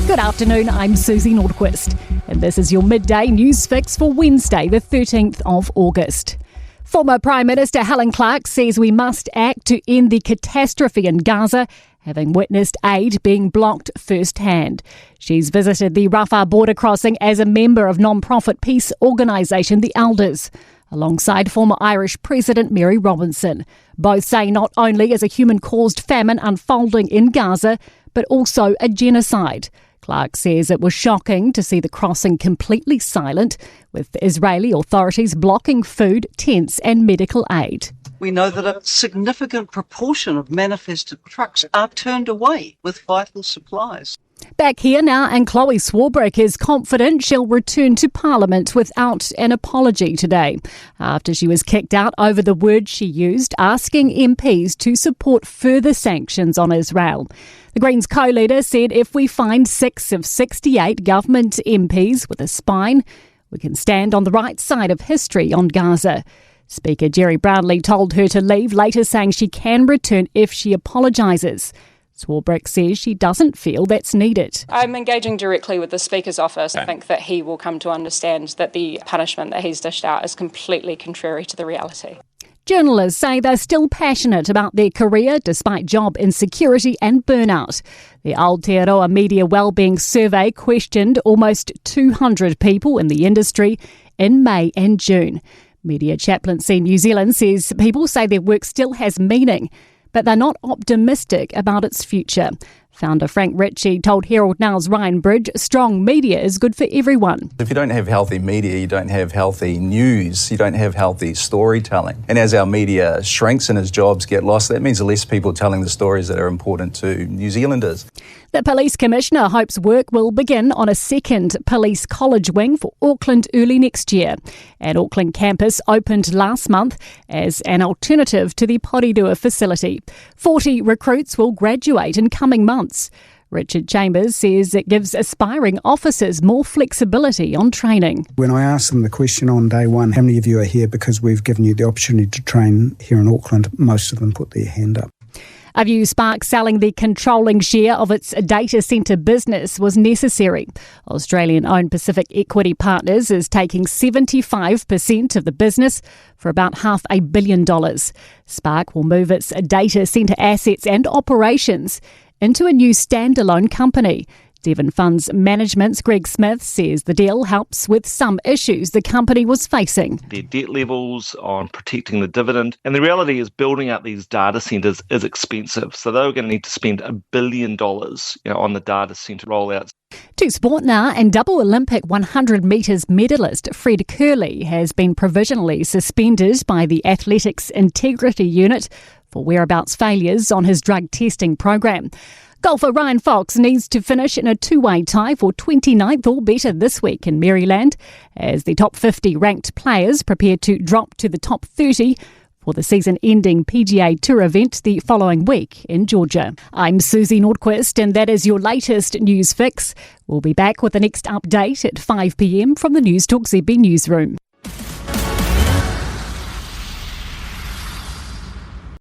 Good afternoon, I'm Susie Nordquist, and this is your midday news fix for Wednesday, the 13th of August. Former Prime Minister Helen Clark says we must act to end the catastrophe in Gaza, having witnessed aid being blocked firsthand. She's visited the Rafah border crossing as a member of non-profit peace organisation The Elders, alongside former Irish President Mary Robinson. Both say not only is a human-caused famine unfolding in Gaza, but also a genocide. Clark says it was shocking to see the crossing completely silent, with Israeli authorities blocking food, tents and medical aid. We know that a significant proportion of manifested trucks are turned away with vital supplies. Back here now, and Chloe Swarbreak is confident she'll return to Parliament without an apology today, after she was kicked out over the words she used asking MPs to support further sanctions on Israel. The Greens co-leader said if we find 6 of 68 government MPs with a spine, we can stand on the right side of history on Gaza. Speaker Jerry Brownlee told her to leave, later saying she can return if she apologises. Swarbreak says she doesn't feel that's needed. I'm engaging directly with the Speaker's office. I think that he will come to understand that the punishment that he's dished out is completely contrary to the reality. Journalists say they're still passionate about their career despite job insecurity and burnout. The Aotearoa Media Wellbeing Survey questioned almost 200 people in the industry in May and June. Media Chaplaincy New Zealand says people say their work still has meaning, but they're not optimistic about its future. Founder Frank Ritchie told Herald Now's Ryan Bridge strong media is good for everyone. If you don't have healthy media, you don't have healthy news, you don't have healthy storytelling. And as our media shrinks and as jobs get lost, that means less people telling the stories that are important to New Zealanders. The Police Commissioner hopes work will begin on a second police college wing for Auckland early next year. An Auckland campus opened last month as an alternative to the Porirua facility. 40 recruits will graduate in coming months. Richard Chambers says it gives aspiring officers more flexibility on training. When I asked them the question on day one, how many of you are here because we've given you the opportunity to train here in Auckland, most of them put their hand up. A view Spark selling the controlling share of its data centre business was necessary. Australian-owned Pacific Equity Partners is taking 75% of the business for about $500 million. Spark will move its data centre assets and operations into a new standalone company. Devon Funds Management's Greg Smith says the deal helps with some issues the company was facing. Their debt levels, on protecting the dividend. And the reality is building out these data centres is expensive. So they were going to need to spend $1 billion on the data centre rollouts. To sport now, and double Olympic 100 metres medalist Fred Curley has been provisionally suspended by the Athletics Integrity Unit for whereabouts failures on his drug testing program. Golfer Ryan Fox needs to finish in a two-way tie for 29th or better this week in Maryland as the top 50 ranked players prepare to drop to the top 30 for the season-ending PGA Tour event the following week in Georgia. I'm Susie Nordquist, and that is your latest news fix. We'll be back with the next update at 5 p.m. from the Newstalk ZB newsroom.